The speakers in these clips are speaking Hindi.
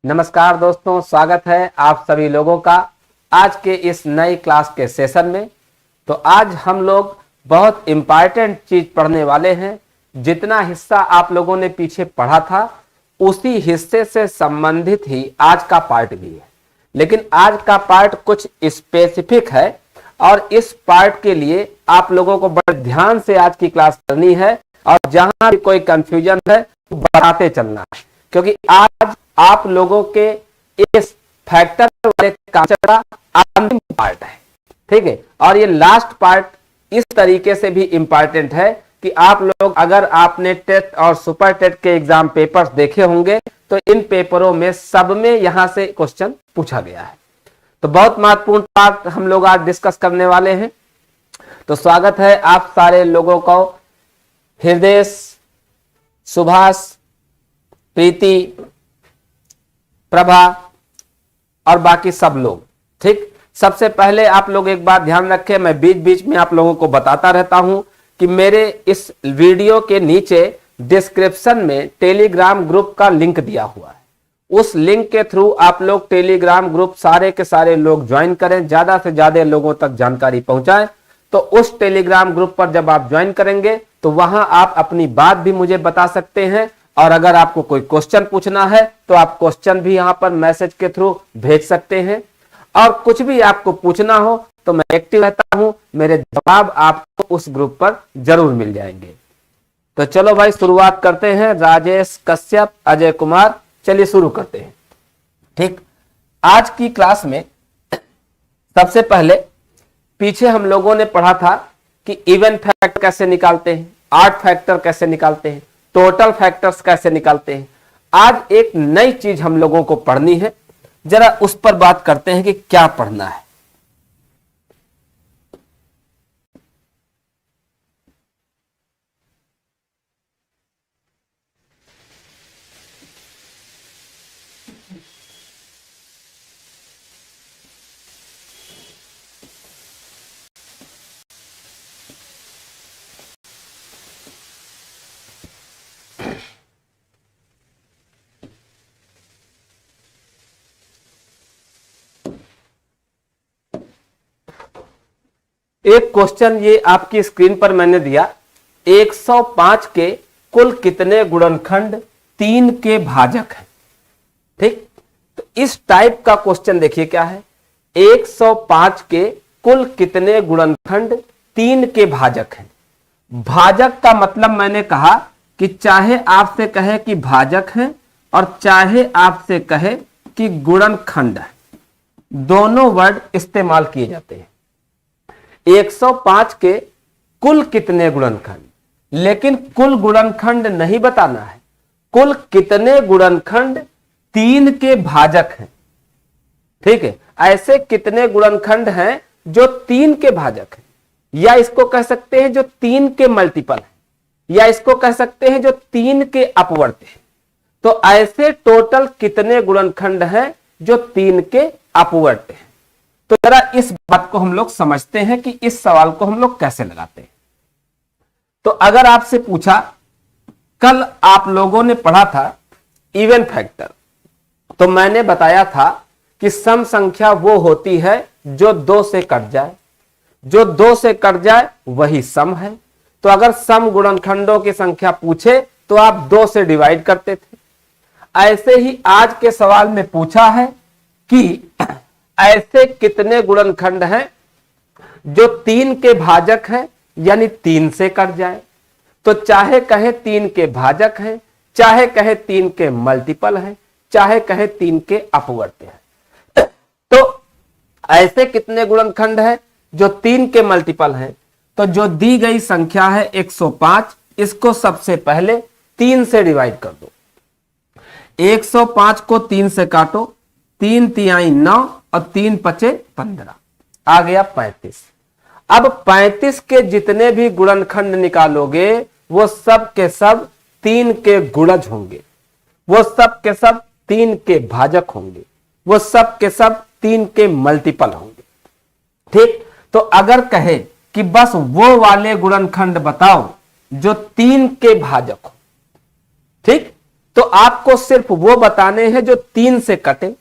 नमस्कार दोस्तों, स्वागत है आप सभी लोगों का आज के इस नई क्लास के सेशन में। तो आज हम लोग बहुत इंपॉर्टेंट चीज पढ़ने वाले हैं। जितना हिस्सा आप लोगों ने पीछे पढ़ा था उसी हिस्से से संबंधित ही आज का पार्ट भी है, लेकिन आज का पार्ट कुछ स्पेसिफिक है और इस पार्ट के लिए आप लोगों को बड़े ध्यान से आज की क्लास करनी है और जहां भी कोई कंफ्यूजन है बढ़ाते चलना है, क्योंकि आज आप लोगों के इस फैक्टर वाले का अंतिम पार्ट है। ठीक है, और ये लास्ट पार्ट इस तरीके से भी इंपॉर्टेंट है कि आप लोग अगर आपने टेस्ट और सुपर टेस्ट के एग्जाम पेपर्स देखे होंगे तो इन पेपरों में सब में यहां से क्वेश्चन पूछा गया है। तो बहुत महत्वपूर्ण पार्ट हम लोग आज डिस्कस करने वाले हैं। तो स्वागत है आप सारे लोगों को, हृदय, सुभाष, प्रीति, प्रभा और बाकी सब लोग। ठीक, सबसे पहले आप लोग एक बात ध्यान रखें, मैं बीच बीच में आप लोगों को बताता रहता हूं कि मेरे इस वीडियो के नीचे डिस्क्रिप्शन में टेलीग्राम ग्रुप का लिंक दिया हुआ है। उस लिंक के थ्रू आप लोग टेलीग्राम ग्रुप सारे के सारे लोग ज्वाइन करें, ज्यादा से ज्यादा लोगों तक जानकारी पहुंचाएं। तो उस टेलीग्राम ग्रुप पर जब आप ज्वाइन करेंगे तो वहां आप अपनी बात भी मुझे बता सकते हैं और अगर आपको कोई क्वेश्चन पूछना है तो आप क्वेश्चन भी यहां पर मैसेज के थ्रू भेज सकते हैं। और कुछ भी आपको पूछना हो तो मैं एक्टिव रहता हूं, मेरे जवाब आपको उस ग्रुप पर जरूर मिल जाएंगे। तो चलो भाई शुरुआत करते हैं। राजेश कश्यप, अजय कुमार, चलिए शुरू करते हैं। ठीक, आज की क्लास में सबसे पहले पीछे हम लोगों ने पढ़ा था कि इवन फैक्टर कैसे निकालते हैं, ऑड फैक्टर कैसे निकालते हैं, टोटल फैक्टर्स कैसे निकालते हैं। आज एक नई चीज हम लोगों को पढ़नी है, जरा उस पर बात करते हैं कि क्या पढ़ना है। एक क्वेश्चन ये आपकी स्क्रीन पर मैंने दिया, 105 के कुल कितने गुणनखंड 3 के भाजक हैं। ठीक, तो इस टाइप का क्वेश्चन देखिए क्या है। 105 के कुल कितने गुणनखंड 3 के भाजक हैं। भाजक का मतलब मैंने कहा कि चाहे आपसे कहे कि भाजक है और चाहे आपसे कहे कि गुणनखंड है, दोनों वर्ड इस्तेमाल किए जाते हैं। 105 के कुल कितने गुणनखंड, लेकिन कुल गुणनखंड नहीं बताना है, कुल कितने गुणनखंड 3 के भाजक हैं। ठीक है, ऐसे कितने गुणनखंड हैं जो 3 के भाजक हैं, या इसको कह सकते हैं जो 3 के मल्टीपल है, या इसको कह सकते हैं जो 3 के अपवर्त है। तो ऐसे टोटल कितने गुणनखंड हैं जो 3 के अपवर्त हैं। तो जरा इस बात को हम लोग समझते हैं कि इस सवाल को हम लोग कैसे लगाते हैं। तो अगर आपसे पूछा, कल आप लोगों ने पढ़ा था इवन फैक्टर, तो मैंने बताया था कि सम संख्या वो होती है जो 2 से कट जाए, जो 2 से कट जाए वही सम है। तो अगर सम गुणनखंडों की संख्या पूछे तो आप 2 से डिवाइड करते थे। ऐसे ही आज के सवाल में पूछा है कि ऐसे कितने गुणनखंड हैं जो 3 के भाजक हैं, यानी 3 से कट जाए। तो चाहे कहे 3 के भाजक हैं, चाहे कहे 3 के मल्टीपल हैं, चाहे कहे 3 के अपवर्त हैं। तो ऐसे कितने गुणनखंड हैं जो 3 के मल्टीपल हैं। तो जो दी गई संख्या है 105, इसको सबसे पहले 3 से डिवाइड कर दो। 105 को 3 से काटो, 3 तिहाई 9 और 3 पचे 15, आ गया 35। अब 35 के जितने भी गुणनखंड निकालोगे वो सब के सब 3 के गुणज होंगे, वो सब के सब 3 के भाजक होंगे, वो सब के सब 3 के मल्टीपल होंगे। ठीक, तो अगर कहे कि बस वो वाले गुणनखंड बताओ जो 3 के भाजक हो, ठीक, तो आपको सिर्फ वो बताने हैं जो 3 से कटे।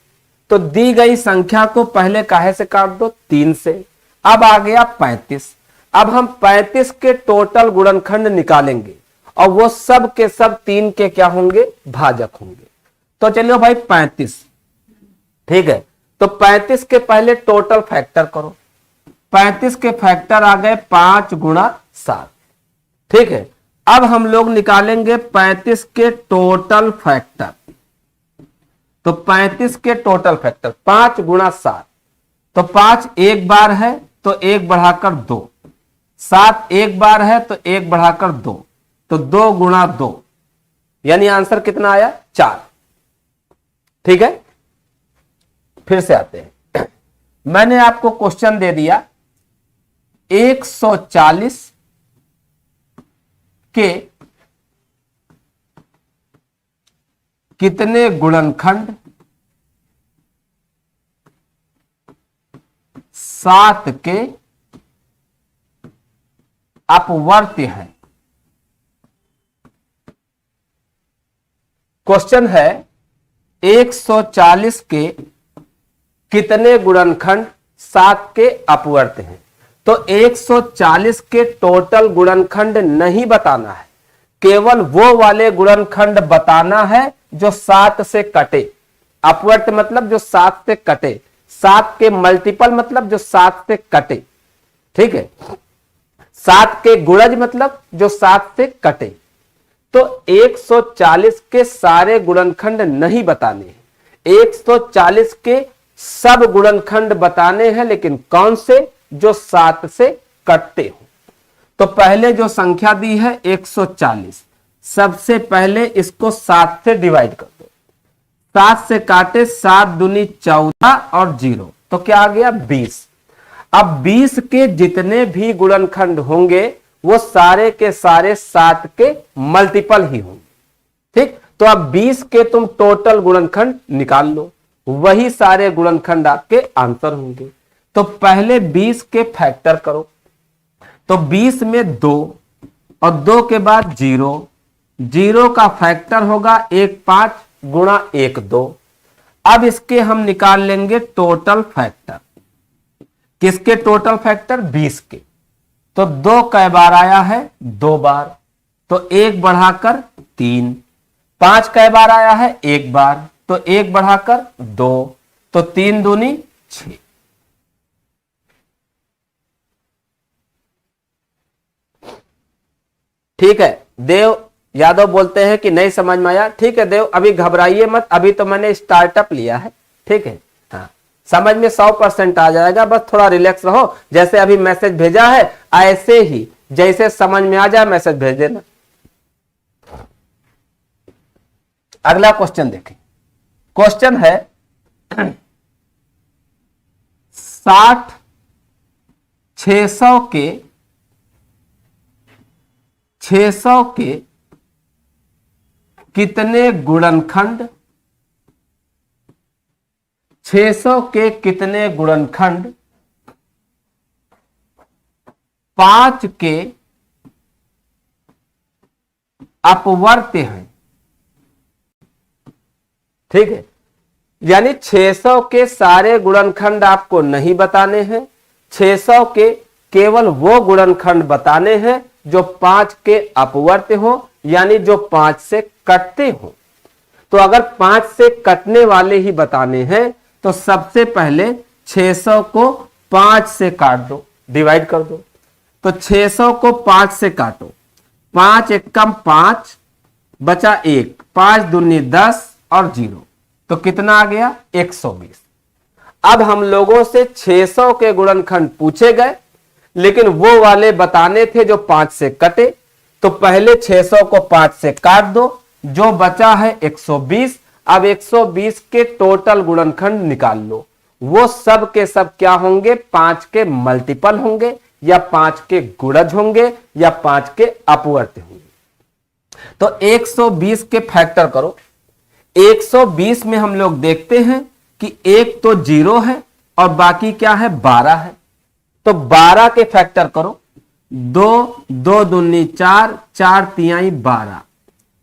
तो दी गई संख्या को पहले काहे से काट दो, 3 से। अब आ गया 35। अब हम 35 के टोटल गुणनखंड निकालेंगे और वो सब के सब 3 के क्या होंगे, भाजक होंगे। तो चलिए भाई 35, ठीक है। तो 35 के पहले टोटल फैक्टर करो। 35 के फैक्टर आ गए 5 गुणा 7, ठीक है। अब हम लोग निकालेंगे 35 के टोटल फैक्टर। तो 35 के टोटल फैक्टर 5 गुणा 7, तो 5 एक बार है तो 1 बढ़ाकर 2, 7 एक बार है तो 1 बढ़ाकर 2, तो 2 गुणा 2, यानी आंसर कितना आया, 4, ठीक है। फिर से आते हैं। मैंने आपको क्वेश्चन दे दिया 140 के कितने गुणनखंड 7 के अपवर्त्य हैं। क्वेश्चन है 140 के कितने गुणनखंड 7 के अपवर्त्य हैं। तो 140 के टोटल गुणनखंड नहीं बताना है, केवल वो वाले गुणनखंड बताना है जो 7 से कटे। अपवर्त्य मतलब जो 7 से कटे, 7 के मल्टीपल मतलब जो 7 से कटे, ठीक है। 7 के गुणज मतलब जो 7 से कटे। तो 140 के सारे गुणनखंड नहीं बताने हैं, 140 के सब गुणनखंड बताने हैं, लेकिन कौन से, जो 7 से कटते हो। तो पहले जो संख्या दी है 140, सबसे पहले इसको 7 से डिवाइड कर दो। 7 से काटे, 7 दूनी 14 और 0, तो क्या आ गया 20। अब 20 के जितने भी गुणनखंड होंगे वो सारे के सारे 7 के मल्टीपल ही होंगे, ठीक। तो अब 20 के तुम टोटल गुणनखंड निकाल लो, वही सारे गुणनखंड आपके आंसर होंगे। तो पहले 20 के फैक्टर करो। तो 20 में 2 और 2 के बाद 0, 0 का फैक्टर होगा 15 गुणा 1 2। अब इसके हम निकाल लेंगे टोटल फैक्टर। किसके टोटल फैक्टर, 20 के। तो 2 कै बार आया है, 2 बार, तो 1 बढ़ाकर 3। 5 कै बार आया है, 1 बार, तो 1 बढ़ाकर 2, तो 3 दूनी 6। ठीक है। देव यादव बोलते हैं कि नहीं समझ में आया। ठीक है देव, अभी घबराइए मत, अभी तो मैंने स्टार्टअप लिया है, ठीक है। हाँ, समझ में 100% आ जाएगा, बस थोड़ा रिलैक्स रहो। जैसे अभी मैसेज भेजा है ऐसे ही जैसे समझ में आ जाए मैसेज भेज देना। अगला क्वेश्चन देखें। क्वेश्चन है 60 600 के कितने गुणनखंड 600 के कितने गुणनखंड 5 के अपवर्त्य हैं। ठीक है, यानी 600 के सारे गुणनखंड आपको नहीं बताने हैं, 600 के केवल वो गुणनखंड बताने हैं जो 5 के अपवर्त्य हो, यानी जो 5 से कटते हो। तो अगर 5 से कटने वाले ही बताने हैं तो सबसे पहले 600 को 5 से काट दो, डिवाइड कर दो। तो 600 को 5 से काटो, 5 एकम 5 बचा 1, 5 दूनी 10 और 0, तो कितना आ गया 120। अब हम लोगों से 600 के गुणनखंड पूछे गए, लेकिन वो वाले बताने थे जो 5 से कटे। तो पहले 600 को 5 से काट दो, जो बचा है 120। अब 120 के टोटल गुणनखंड निकाल लो, वो सब के सब क्या होंगे, 5 के मल्टीपल होंगे, या 5 के गुणज होंगे, या 5 के अपवर्त्य होंगे। तो 120 के फैक्टर करो। 120 में हम लोग देखते हैं कि एक तो 0 है और बाकी क्या है, 12 है। तो 12 के फैक्टर करो, 2 2 दूनी 4, 4 तिहाई 12,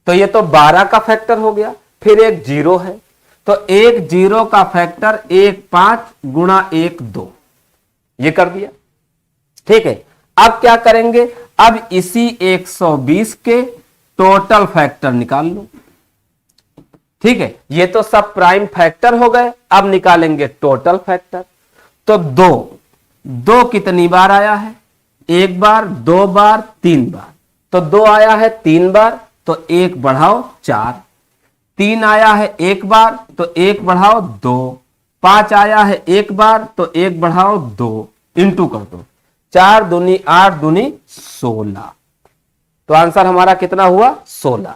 तो ये तो 12 का फैक्टर हो गया, फिर एक 0 है, तो एक 0 का फैक्टर 1 5 गुणा 1 2, ये कर दिया। ठीक है, अब क्या करेंगे, अब इसी 120 के टोटल फैक्टर निकाल लो। ठीक है, ये तो सब प्राइम फैक्टर हो गए, अब निकालेंगे टोटल फैक्टर। तो 2 कितनी बार आया है, 1 बार, 2 बार, 3 बार, तो 2 आया है 3 बार, तो 1 बढ़ाओ 4, 3 आया है 1 बार, तो 1 बढ़ाओ 2, 5 आया है 1 बार, तो 1 बढ़ाओ 2, इंटू कर दो, 4 दूनी 8 दूनी 16, तो आंसर हमारा कितना हुआ, 16।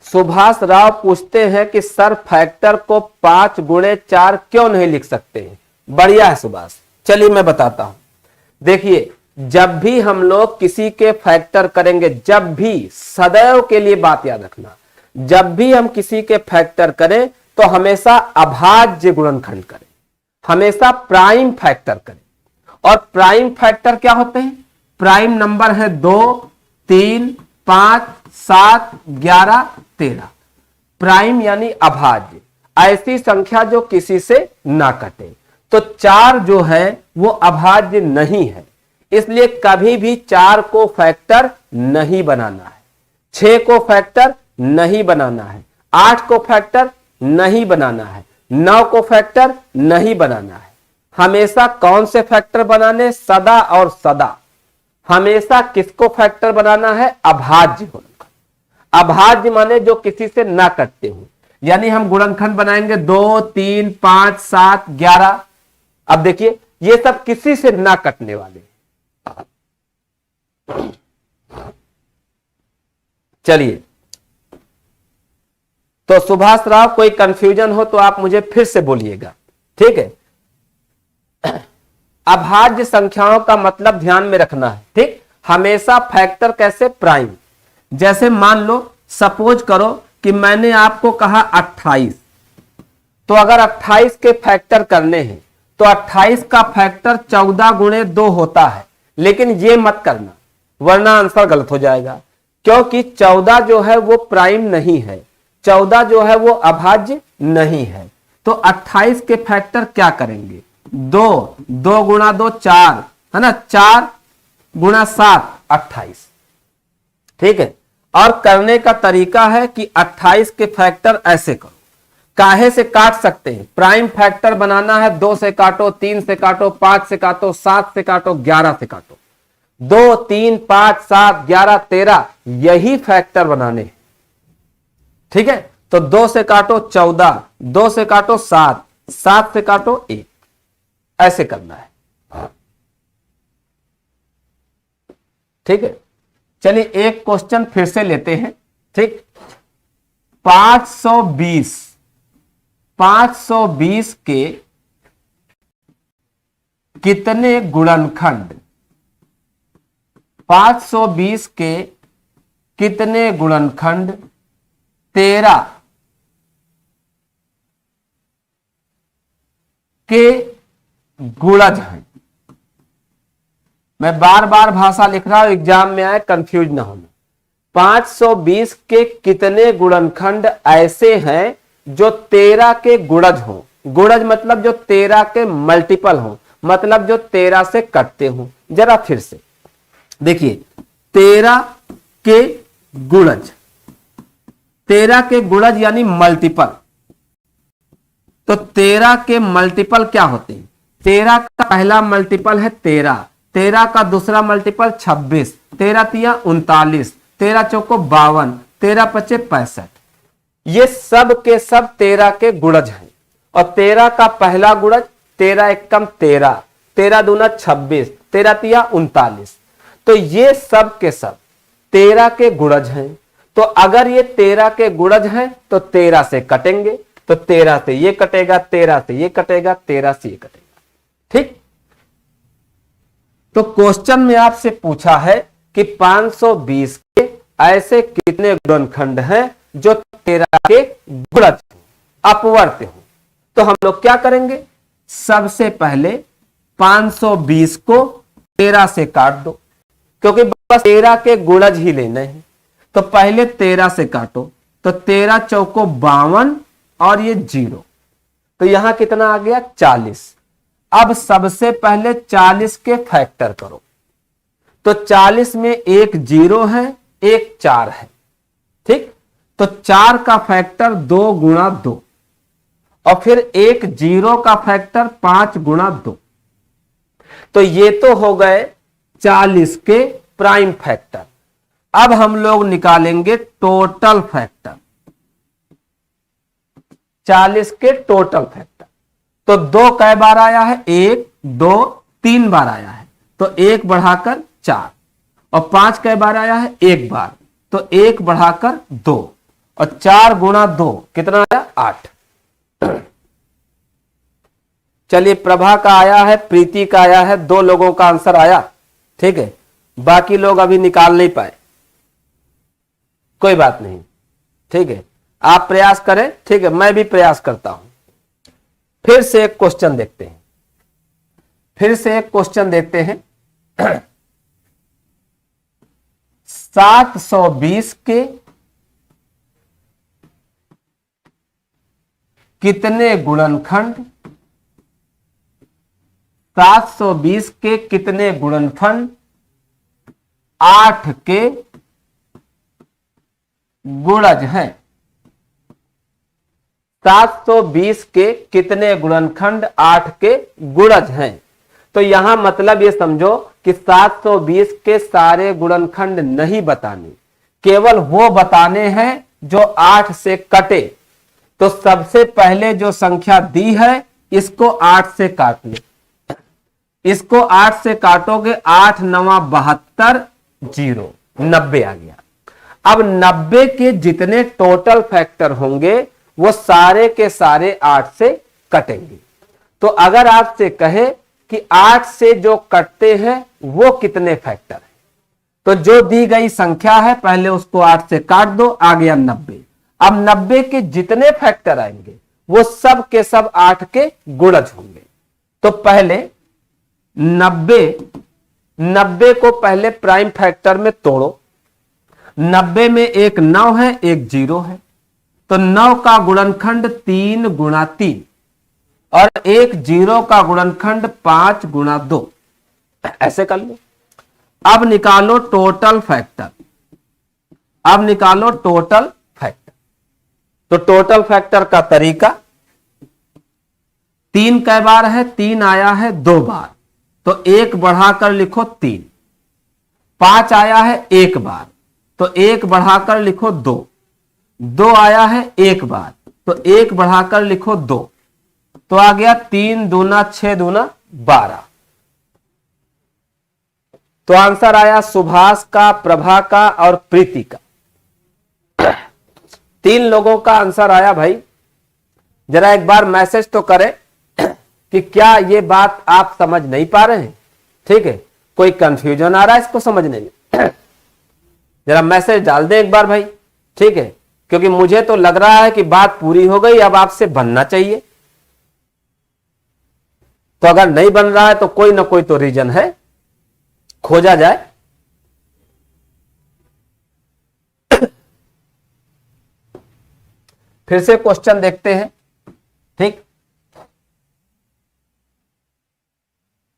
सुभाष राव पूछते हैं कि सर फैक्टर को 5 गुणे 4 क्यों नहीं लिख सकते हैं। बढ़िया है सुभाष, चलिए मैं बताता हूं। देखिए, जब भी हम लोग किसी के फैक्टर करेंगे, जब भी, सदैव के लिए बात याद रखना, जब भी हम किसी के फैक्टर करें तो हमेशा अभाज्य गुणनखंड करें, हमेशा प्राइम फैक्टर करें। और प्राइम फैक्टर क्या होते हैं, प्राइम नंबर है 2 3 5 7 11 13, प्राइम यानी अभाज्य, ऐसी संख्या जो किसी से ना कटे। तो 4 जो है वो अभाज्य नहीं है, इसलिए कभी भी 4 को फैक्टर नहीं बनाना है, 6 को फैक्टर नहीं बनाना है, 8 को फैक्टर नहीं बनाना है, 9 को फैक्टर नहीं बनाना है। हमेशा कौन से फैक्टर बनाने, सदा और सदा हमेशा किसको फैक्टर बनाना है, अभाज्य गुणनखंड। अभाज्य माने जो किसी से ना कटते हो, यानी हम गुणनखंड बनाएंगे 2 3 5 7 11। अब देखिए, ये सब किसी से ना कटने वाले। चलिए, तो सुभाष राव कोई कंफ्यूजन हो तो आप मुझे फिर से बोलिएगा, ठीक है। अभाज्य संख्याओं का मतलब ध्यान में रखना है, ठीक। हमेशा फैक्टर कैसे, प्राइम। जैसे मान लो, सपोज करो कि मैंने आपको कहा 28, तो अगर 28 के फैक्टर करने हैं तो 28 का फैक्टर 14 गुणे 2 होता है, लेकिन ये मत करना वरना आंसर गलत हो जाएगा, क्योंकि 14 जो है वो प्राइम नहीं है, 14 जो है वो अभाज्य नहीं है। तो 28 के फैक्टर क्या करेंगे, 2 गुणा 2 4 है ना, 4 गुणा 7 28, ठीक है। और करने का तरीका है कि 28 के फैक्टर ऐसे करो, काहे से काट सकते हैं, प्राइम फैक्टर बनाना है, 2 से काटो, 3 से काटो, 5 से काटो, 7 से काटो, 11 से काटो, 2 3 5 7 11 13 यही फैक्टर बनाने हैं, ठीक है। तो 2 से काटो 14, 2 से काटो 7, 7 से काटो 1, ऐसे करना है, ठीक है। चलिए एक क्वेश्चन फिर से लेते हैं, ठीक। 520 के कितने गुणनखंड, 520 के कितने गुणनखंड 13 के गुणज हैं। मैं बार बार भाषा लिख रहा हूं, एग्जाम में आए कंफ्यूज ना होना। 520 के कितने गुणनखंड ऐसे हैं जो 13 के गुणज हों, गुणज मतलब जो 13 के मल्टीपल हों, मतलब जो 13 से कटते हों। जरा फिर से देखिए, 13 के गुणज, 13 के गुणज यानी मल्टीपल। तो 13 के मल्टीपल क्या होते हैं, 13 का पहला मल्टीपल है 13, 13 का दूसरा मल्टीपल 26, 13 तिया 39, 13 चौको 52, 13 पचे 65। ये सब के सब 13 के गुणज हैं। और 13 का पहला गुणज 13 एकम 13, 13 दूना 26, 13 तिया 39। तो ये सब के सब 13 के गुणज हैं। तो अगर ये 13 के गुणज हैं तो 13 से कटेंगे, तो 13 से ये कटेगा, 13 से ये कटेगा, 13 से ये कटेगा, ठीक। तो क्वेश्चन में आपसे पूछा है कि 520 के ऐसे कितने गुणनखंड हैं जो 13 के गुणज अपवर्त्य हो। तो हम लोग क्या करेंगे, सबसे पहले 520 को 13 से काट दो, क्योंकि बस 13 के गुणज ही लेने हैं। तो पहले 13 से काटो, तो 13 चौको 52 और ये 0, तो यहां कितना आ गया 40। अब सबसे पहले 40 के फैक्टर करो, तो 40 में एक 0 है, एक 4 है, ठीक। तो 4 का फैक्टर 2 गुणा 2, और फिर एक 0 का फैक्टर 5 गुणा 2। तो ये तो हो गए 40 के प्राइम फैक्टर। अब हम लोग निकालेंगे टोटल फैक्टर, 40 के टोटल फैक्टर। तो 2 कै बार आया है, 1 2 3 बार आया है, तो 1 बढ़ाकर 4, और 5 कै बार आया है, 1 बार, तो 1 बढ़ाकर 2, और 4 गुणा 2 कितना आया 8। चलिए, प्रभा का आया है, प्रीति का आया है, 2 लोगों का आंसर आया, ठीक है। बाकी लोग अभी निकाल नहीं पाए, कोई बात नहीं, ठीक है। आप प्रयास करें, ठीक है, मैं भी प्रयास करता हूं। फिर से एक क्वेश्चन देखते हैं, फिर से एक क्वेश्चन देखते हैं। 720 के कितने गुणनखंड, 720 के कितने गुणनफल 8 के गुणज हैं। 720 के कितने गुणनखंड 8 के गुणज हैं। तो यहां मतलब ये समझो कि 720 के सारे गुणनखंड नहीं बताने, केवल वो बताने हैं जो 8 से कटे। तो सबसे पहले जो संख्या दी है इसको 8 से काट ले, इसको 8 से काटोगे, 8 9 72 0, 90 आ गया। अब 90 के जितने टोटल फैक्टर होंगे वो सारे के सारे 8 से कटेंगे। तो अगर आपसे कहे कि 8 से जो कटते हैं वो कितने फैक्टर हैं, तो जो दी गई संख्या है पहले उसको 8 से काट दो, आ गया 90। अब 90 के जितने फैक्टर आएंगे वो सब के सब 8 के गुणज होंगे। तो पहले 90 को पहले प्राइम फैक्टर में तोड़ो। 90 में एक 9 है, एक 0 है, तो 9 का गुणनखंड 3 गुणा 3, और एक 0 का गुणनखंड 5 गुणा 2, ऐसे कर लो। अब निकालो टोटल फैक्टर, अब निकालो टोटल फैक्टर। तो टोटल फैक्टर का तरीका, 3 कै बार है, 3 आया है 2 बार, तो 1 बढ़ाकर लिखो 3। 5 आया है 1 बार, तो 1 बढ़ाकर लिखो 2। 2 आया है 1 बार, तो 1 बढ़ाकर लिखो 2, तो आ गया 3 दूना 6 दूना 12। तो आंसर आया सुभाष का, प्रभा का और प्रीति का। 3 लोगों का आंसर आया भाई। जरा एक बार मैसेज तो करें कि क्या ये बात आप समझ नहीं पा रहे हैं, ठीक है, कोई कंफ्यूजन आ रहा है इसको समझने में। जरा मैसेज डाल दें एक बार भाई, ठीक है, क्योंकि मुझे तो लग रहा है कि बात पूरी हो गई, अब आपसे बनना चाहिए। तो अगर नहीं बन रहा है तो कोई ना कोई तो रीजन है, खोजा जाए। फिर से क्वेश्चन देखते हैं, ठीक।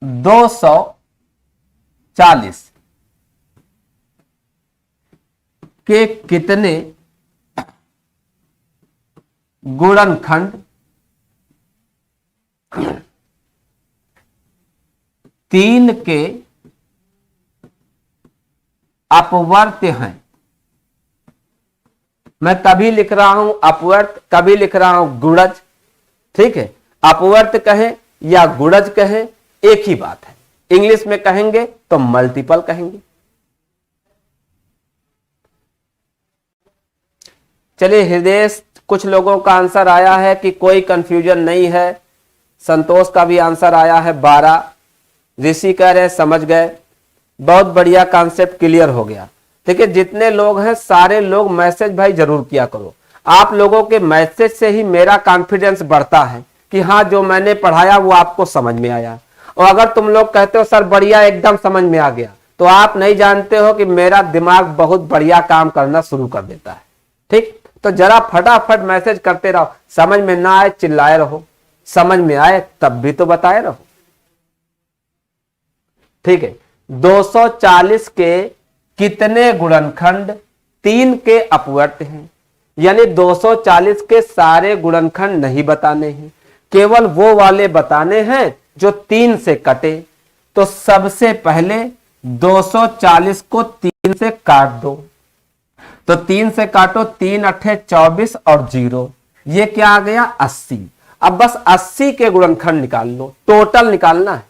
240 के कितने गुणनखंड 3 के अपवर्त्य हैं। मैं कभी लिख रहा हूं अपवर्त, कभी लिख रहा हूं गुणज, ठीक है। अपवर्त कहें या गुणज कहें एक ही बात है। इंग्लिश में कहेंगे तो मल्टीपल कहेंगे। चलिए हृदय, कुछ लोगों का आंसर आया है कि कोई कंफ्यूजन नहीं है। संतोष का भी आंसर आया है 12। ऋषि कह रहे समझ गए, बहुत बढ़िया, कॉन्सेप्ट क्लियर हो गया। देखिए जितने लोग हैं सारे लोग मैसेज भाई जरूर किया करो। आप लोगों के मैसेज से ही मेरा कॉन्फिडेंस बढ़ता है कि हाँ जो मैंने पढ़ाया वो आपको समझ में आया। और अगर तुम लोग कहते हो सर बढ़िया एकदम समझ में आ गया, तो आप नहीं जानते हो कि मेरा दिमाग बहुत बढ़िया काम करना शुरू कर देता है। ठीक, तो जरा फटाफट मैसेज करते रहो, समझ में ना आए चिल्लाए रहो, समझ में आए तब भी तो बताए रहो। ठीक है, 240 के कितने गुणनखंड 3 के अपवर्त हैं? यानी 240 के सारे गुणनखंड नहीं बताने हैं, केवल वो वाले बताने हैं जो 3 से कटे। तो सबसे पहले 240 को 3 से काट दो, तो 3 से काटो, 3 अट्ठे 24 और 0, ये क्या आ गया 80। अब बस 80 के गुणनखंड निकाल लो, टोटल निकालना है।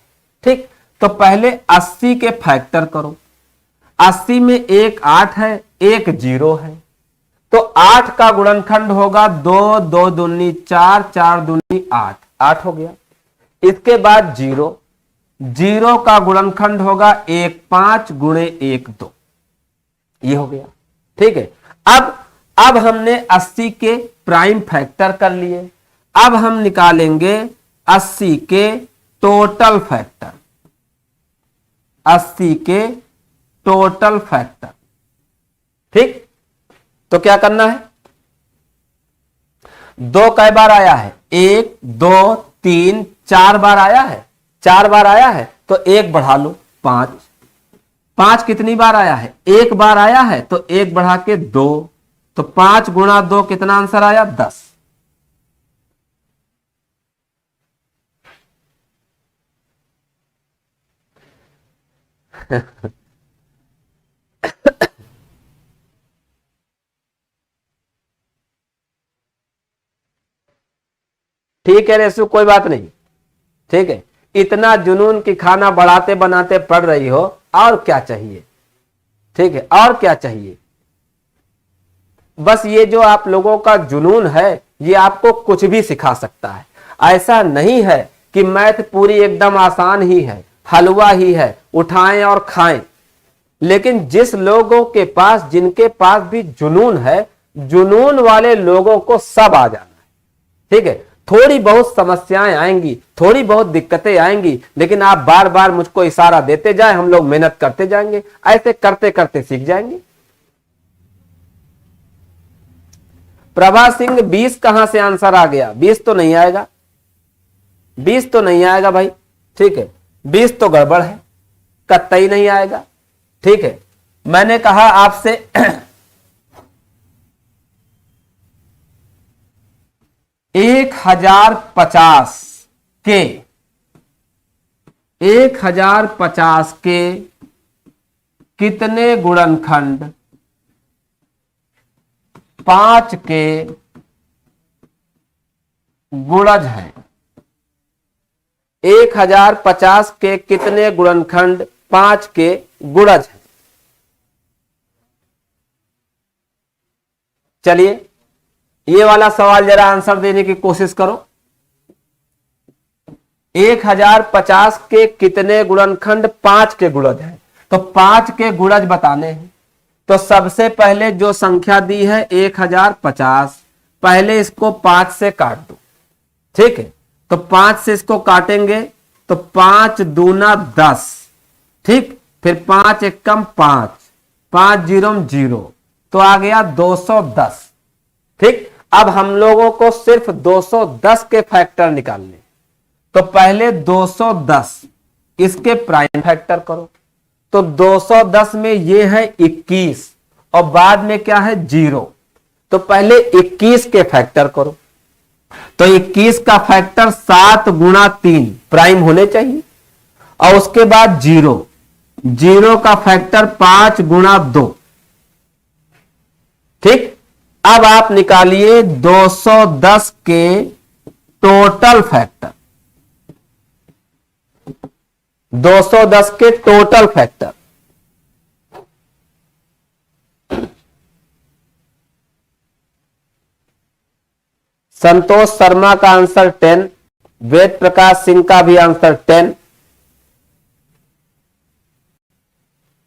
ठीक, तो पहले 80 के फैक्टर करो। 80 में एक 8 है, एक 0 है, तो 8 का गुणनखंड होगा 2, 2 दूनी 4, 4 दूनी 8, 8 हो गया। इसके बाद 0, 0 का गुणनखंड होगा 1, 5 गुणे 1, 2, ये हो गया। ठीक है, अब हमने 80 के प्राइम फैक्टर कर लिए। अब हम निकालेंगे 80 के टोटल फैक्टर, 80 के टोटल फैक्टर। ठीक, तो क्या करना है, 2 कई बार आया है, 1, 2, 3, 4 बार आया है, 4 बार आया है, तो 1 बढ़ा लो 5। 5 कितनी बार आया है, 1 बार आया है, तो 1 बढ़ा के 2, तो 5 गुणा 2 कितना आंसर आया 10। ठीक है रेसु, कोई बात नहीं। ठीक है, इतना जुनून की खाना बढ़ाते बनाते पढ़ रही हो, और क्या चाहिए। ठीक है, और क्या चाहिए। बस ये जो आप लोगों का जुनून है, ये आपको कुछ भी सिखा सकता है। ऐसा नहीं है कि मैथ पूरी एकदम आसान ही है, हलवा ही है, उठाएं और खाएं। लेकिन जिस लोगों के पास, जिनके पास भी जुनून है, जुनून वाले लोगों को सब आ जाना है। ठीक है, थोड़ी बहुत समस्याएं आएंगी, थोड़ी बहुत दिक्कतें आएंगी, लेकिन आप बार बार मुझको इशारा देते जाए, हम लोग मेहनत करते जाएंगे, ऐसे करते करते सीख जाएंगे। प्रभा सिंह 20 कहां से आंसर आ गया, 20 तो नहीं आएगा, 20 तो नहीं आएगा भाई। ठीक है, 20 तो गड़बड़ है, कतई नहीं आएगा। ठीक है, मैंने कहा आपसे 1050 के 1050 के कितने गुणनखंड 5 के गुणज हैं? 1050 के कितने गुणनखंड 5 के गुणज हैं? चलिए ये वाला सवाल जरा आंसर देने की कोशिश करो। 1050 के कितने गुणनखंड 5 के गुणज हैं? तो 5 के गुणज बताने हैं। तो सबसे पहले जो संख्या दी है 1050, पहले इसको 5 से काट दो। ठीक है, तो 5 से इसको काटेंगे तो 5 दूना 10। ठीक, फिर 5 एकम 5, 5 जीरो 0, तो आ गया 210। ठीक, अब हम लोगों को सिर्फ 210 के फैक्टर निकालने। तो पहले 210 इसके प्राइम फैक्टर करो। तो 210 में ये है 21 और बाद में क्या है 0। तो पहले 21 के फैक्टर करो। तो 21 का फैक्टर 7 गुणा 3 प्राइम होने चाहिए, और उसके बाद 0, 0 का फैक्टर 5 गुणा 2। ठीक, अब आप निकालिए 210 के टोटल फैक्टर, 210 के टोटल फैक्टर। संतोष शर्मा का आंसर 10, वेद प्रकाश सिंह का भी आंसर 10।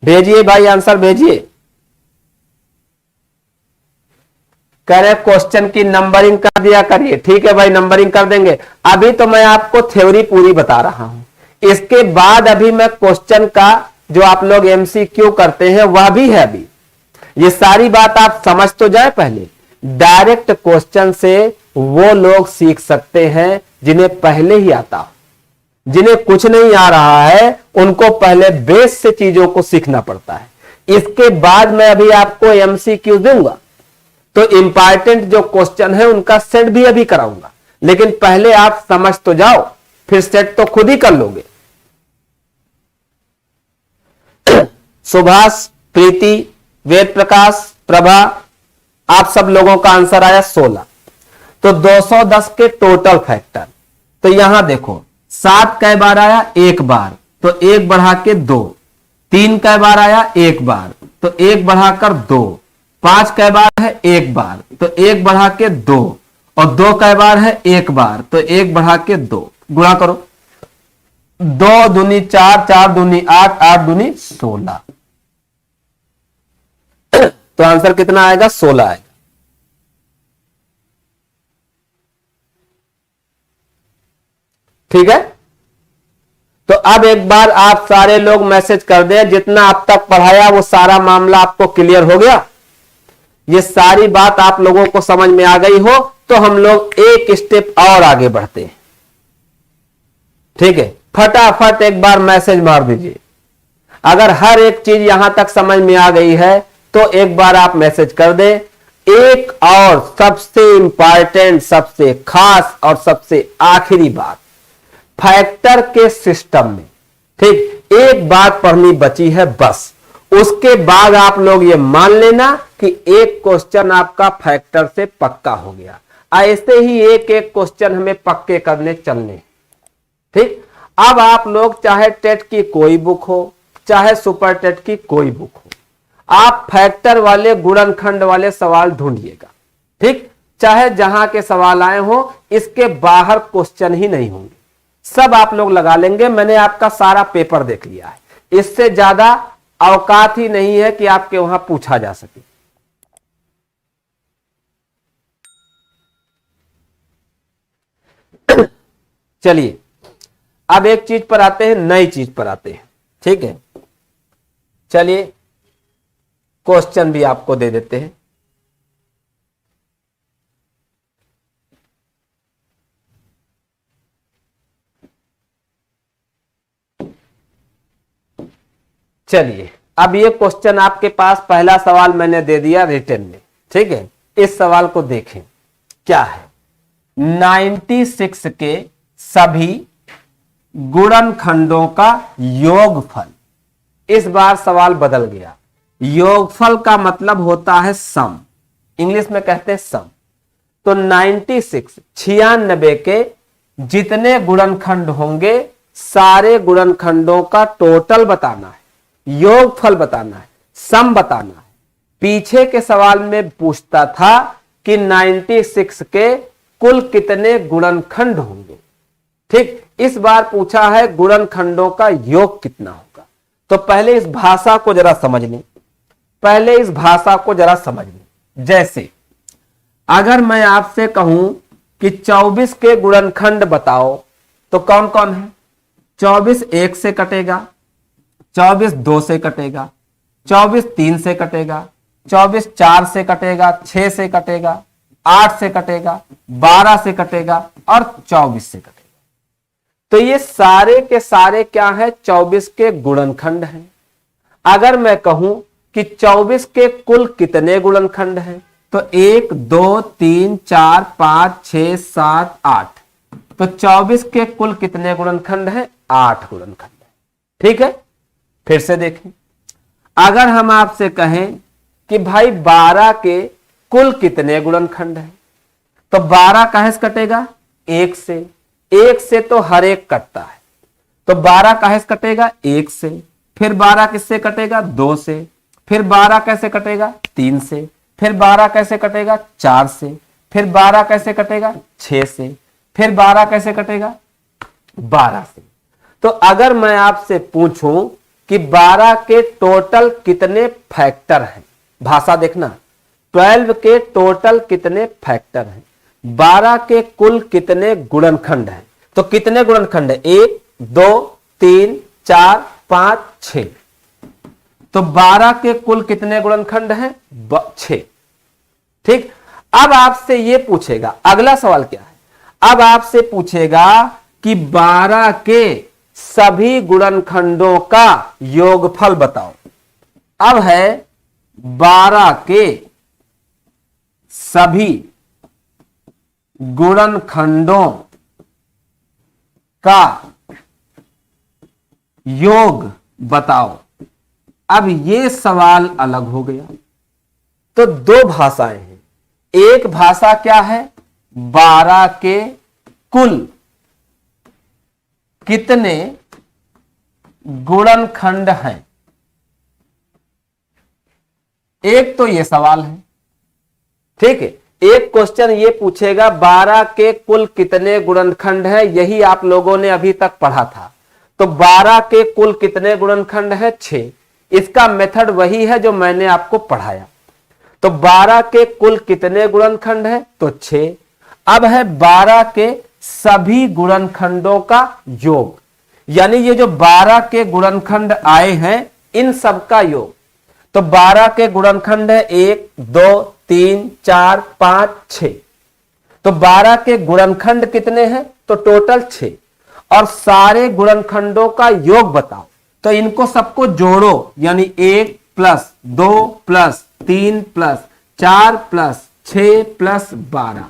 भेजिए भाई, आंसर भेजिए। कह रहे क्वेश्चन की नंबरिंग कर दिया करिए। ठीक है भाई, नंबरिंग कर देंगे। अभी तो मैं आपको थ्योरी पूरी बता रहा हूं, इसके बाद अभी मैं क्वेश्चन का जो आप लोग एमसीक्यू करते हैं वह भी है। अभी ये सारी बात आप समझ तो जाए पहले। डायरेक्ट क्वेश्चन से वो लोग सीख सकते हैं जिन्हें पहले ही आता हो। जिन्हें कुछ नहीं आ रहा है उनको पहले बेस से चीजों को सीखना पड़ता है। इसके बाद मैं अभी आपको एमसीक्यू दूंगा तो इंपॉर्टेंट जो क्वेश्चन है उनका सेट भी अभी कराऊंगा, लेकिन पहले आप समझ तो जाओ, फिर सेट तो खुद ही कर लोगे। सुभाष, प्रीति, वेद प्रकाश, प्रभा, आप सब लोगों का आंसर आया 16। तो 210 के टोटल फैक्टर, तो यहां देखो 7 कै बार आया, एक बार, तो 1 बढ़ा के 2। 3 कै बार आया, एक बार, तो 1 बढ़ाकर 2। 5 कै बार है, एक बार, तो 1 बढ़ा के 2। और 2 कै बार है, एक बार, तो 1 बढ़ा के 2। गुणा करो, 2 दूनी 4, 4 दूनी 8, 8 दूनी 16। तो आंसर कितना आएगा? 16 आएगा। ठीक है, तो अब एक बार आप सारे लोग मैसेज कर दें, जितना अब तक पढ़ाया वो सारा मामला आपको क्लियर हो गया। ये सारी बात आप लोगों को समझ में आ गई हो तो हम लोग एक स्टेप और आगे बढ़ते हैं। ठीक है, फटाफट एक बार मैसेज मार दीजिए। अगर हर एक चीज यहां तक समझ में आ गई है तो एक बार आप मैसेज कर दें। एक और सबसे इंपॉर्टेंट, सबसे खास और सबसे आखिरी बात, फैक्टर के सिस्टम में, ठीक, एक बात पढ़नी बची है बस। उसके बाद आप लोग ये मान लेना कि एक क्वेश्चन आपका फैक्टर से पक्का हो गया। ऐसे ही एक एक क्वेश्चन हमें पक्के करने चलने। ठीक, अब आप लोग चाहे टेट की कोई बुक हो, चाहे सुपर टेट की कोई बुक हो, आप फैक्टर वाले, गुणनखंड वाले सवाल ढूंढिएगा। ठीक, चाहे जहां के सवाल आए हो, इसके बाहर क्वेश्चन ही नहीं होंगे, सब आप लोग लगा लेंगे। मैंने आपका सारा पेपर देख लिया है, इससे ज्यादा औकात ही नहीं है कि आपके वहां पूछा जा सके। चलिए अब एक चीज पर आते हैं, नई चीज पर आते हैं। ठीक है, चलिए क्वेश्चन भी आपको दे देते हैं। चलिए अब ये क्वेश्चन आपके पास, पहला सवाल मैंने दे दिया रिटन में। ठीक है, इस सवाल को देखें क्या है। 96 के सभी गुणनखंडों का योगफल। इस बार सवाल बदल गया। योगफल का मतलब होता है सम, इंग्लिश में कहते हैं सम। तो 96 के जितने गुणनखंड होंगे, सारे गुणनखंडों का टोटल बताना है, योगफल बताना है, सम बताना है। पीछे के सवाल में पूछता था कि 96 के कुल कितने गुणनखंड होंगे। ठीक, इस बार पूछा है गुणनखंडों का योग कितना होगा। तो पहले इस भाषा को जरा समझ लें, पहले इस भाषा को जरा समझ लें। जैसे अगर मैं आपसे कहूं कि 24 के गुणनखंड बताओ, तो कौन कौन है? 24 1 से कटेगा, 24 2 से कटेगा, 24 3 से कटेगा, 24 4 से कटेगा, 6 से कटेगा, 8 से कटेगा, 12 से कटेगा और 24 से कटेगा। तो ये सारे के सारे क्या है? 24 के गुणनखंड हैं। अगर मैं कहूं कि 24 के कुल कितने गुणनखंड हैं, तो 1 2 3 4 5 6 7 8। तो 24 के कुल कितने गुणनखंड हैं? 8 गुणनखंड है। ठीक है, फिर से देखें। अगर हम आपसे कहें कि भाई 12 के कुल कितने गुणनखंड हैं, तो 12 काहे से कटेगा? 1 से। 1 से तो हर एक कटता है, तो 12 काहे से कटेगा? 1 से। फिर 12 किससे कटेगा? 2 से। फिर 12 कैसे कटेगा? 3 से। फिर 12 कैसे कटेगा? 4 से। फिर 12 कैसे कटेगा? 6 से। फिर 12 कैसे कटेगा? 12 से। तो अगर मैं आपसे पूछूं कि 12 के टोटल कितने फैक्टर हैं, भाषा देखना, 12 के टोटल कितने फैक्टर हैं, 12 के कुल कितने गुणनखंड हैं, तो कितने गुणनखंड है? 1 2 3 4 5 6। तो 12 के कुल कितने गुणनखंड हैं? 6। ठीक, अब आपसे यह पूछेगा, अगला सवाल क्या है, अब आपसे पूछेगा कि 12 के सभी गुणनखंडों का योगफल बताओ। अब है 12 के सभी गुणनखंडों का योग बताओ। अब ये सवाल अलग हो गया। तो दो भाषाएं हैं। एक भाषा क्या है, 12 के कुल कितने गुणनखंड हैं। एक तो ये सवाल है, ठीक है। एक क्वेश्चन ये पूछेगा 12 के कुल कितने गुणनखंड हैं, यही आप लोगों ने अभी तक पढ़ा था। तो 12 के कुल कितने गुणनखंड हैं? 6। इसका मेथड वही है जो मैंने आपको पढ़ाया। तो 12 के कुल कितने गुणनखंड हैं? तो 6। अब है 12 के सभी गुणनखंडों का योग, यानी ये जो 12 के गुणनखंड आए हैं इन सब का योग। तो 12 के गुणनखंड है 1 2 3 4 5 6। तो 12 के गुणनखंड कितने हैं? तो टोटल 6। और सारे गुणनखंडों का योग बताओ। तो इनको सबको जोड़ो, यानी 1 + 2 + 3 + 4 + 6 + 12।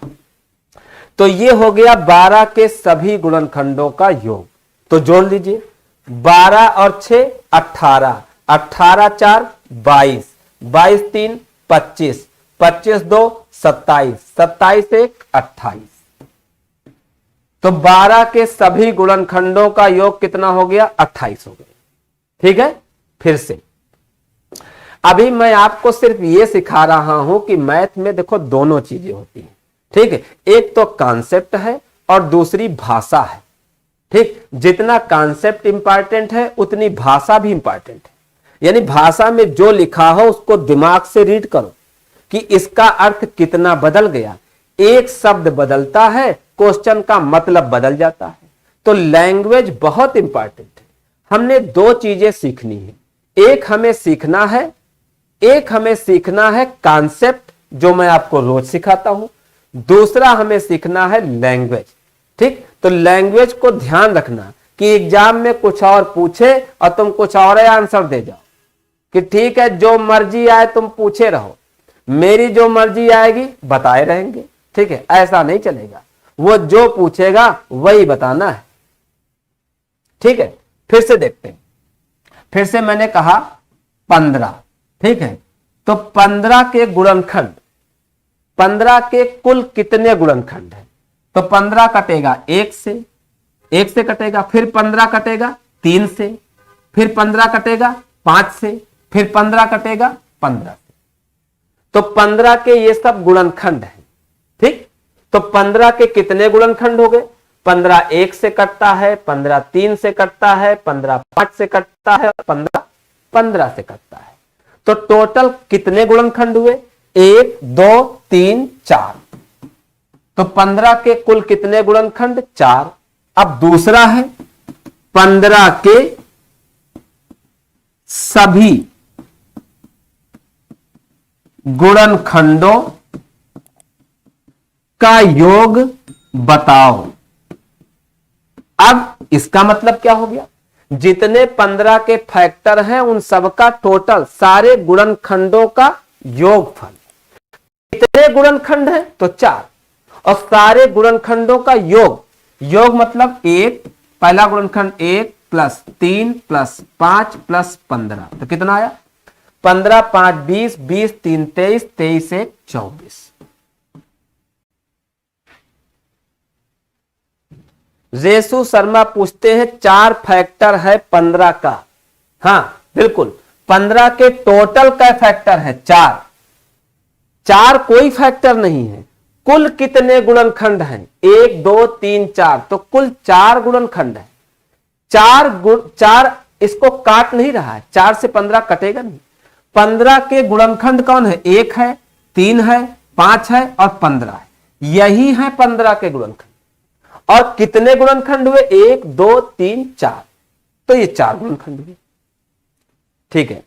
तो ये हो गया 12 के सभी गुणनखंडों का योग। तो जोड़ लीजिए, 12 और 6 18, 18 4 22, 22 3 25, 25 2 27, 27 1 28। तो 12 के सभी गुणनखंडों का योग कितना हो गया? 28 हो गया। ठीक है, फिर से अभी मैं आपको सिर्फ ये सिखा रहा हूं कि मैथ में देखो दोनों चीजें होती हैं। ठीक है, एक तो कॉन्सेप्ट है और दूसरी भाषा है। ठीक, जितना कॉन्सेप्ट इंपॉर्टेंट है उतनी भाषा भी इंपॉर्टेंट है। यानी भाषा में जो लिखा हो उसको दिमाग से रीड करो कि इसका अर्थ कितना बदल गया। एक शब्द बदलता है, क्वेश्चन का मतलब बदल जाता है। तो लैंग्वेज बहुत इंपॉर्टेंट है। हमने दो चीजें सीखनी है, एक हमें सीखना है कॉन्सेप्ट जो मैं आपको रोज सिखाता हूं, दूसरा हमें सीखना है लैंग्वेज। ठीक, तो लैंग्वेज को ध्यान रखना कि एग्जाम में कुछ और पूछे और तुम कुछ और आंसर दे जाओ कि ठीक है जो मर्जी आए तुम पूछे रहो, मेरी जो मर्जी आएगी बताए रहेंगे। ठीक है, ऐसा नहीं चलेगा, वो जो पूछेगा वही बताना है। ठीक है, फिर से देखते हैं। फिर से मैंने कहा 15। ठीक है, तो 15 के गुणनखंड, 15 के कुल कितने गुणनखंड हैं? तो 15 कटेगा 1 से, 1 से कटेगा, फिर 15 कटेगा 3 से, फिर 15 कटेगा 5 से, फिर 15 कटेगा 15 से। तो 15 के ये सब गुणनखंड हैं। ठीक, तो 15 के कितने गुणनखंड हो गए? 15 1 से कटता है, 15 3 से कटता है, 15 5 से कटता है, 15 15 से कटता है। तो टोटल कितने गुणनखंड हुए? 1 2 3 4। तो 15 के कुल कितने गुणनखंड? 4। अब दूसरा है 15 के सभी गुणनखंडों का योग बताओ। अब इसका मतलब क्या हो गया? जितने 15 के फैक्टर हैं उन सबका टोटल, सारे गुणनखंडों का योगफल। कितने गुणनखंड हैं? तो 4। और सारे गुणनखंडों का योग, योग मतलब 1, पहला गुणनखंड 1 + 3 + 5 + 15। तो कितना आया? 15 5 20, 20 3 23, 23 1 24। रेसु शर्मा पूछते हैं 4 फैक्टर है 15 का। हां बिल्कुल, 15 के टोटल का फैक्टर है 4। 4 कोई फैक्टर नहीं है। कुल कितने गुणनखंड हैं? 1 2 3 4। तो कुल 4 गुणनखंड है। 4 इसको काट नहीं रहा है, 4 से 15 कटेगा नहीं। 15 के गुणनखंड कौन है? 1 है, 3 है, 5 है और 15 है। यही है 15 के गुणनखंड। और कितने गुणनखंड हुए? 1 2 3 4। तो ये 4 गुणनखंड हुए। ठीक है,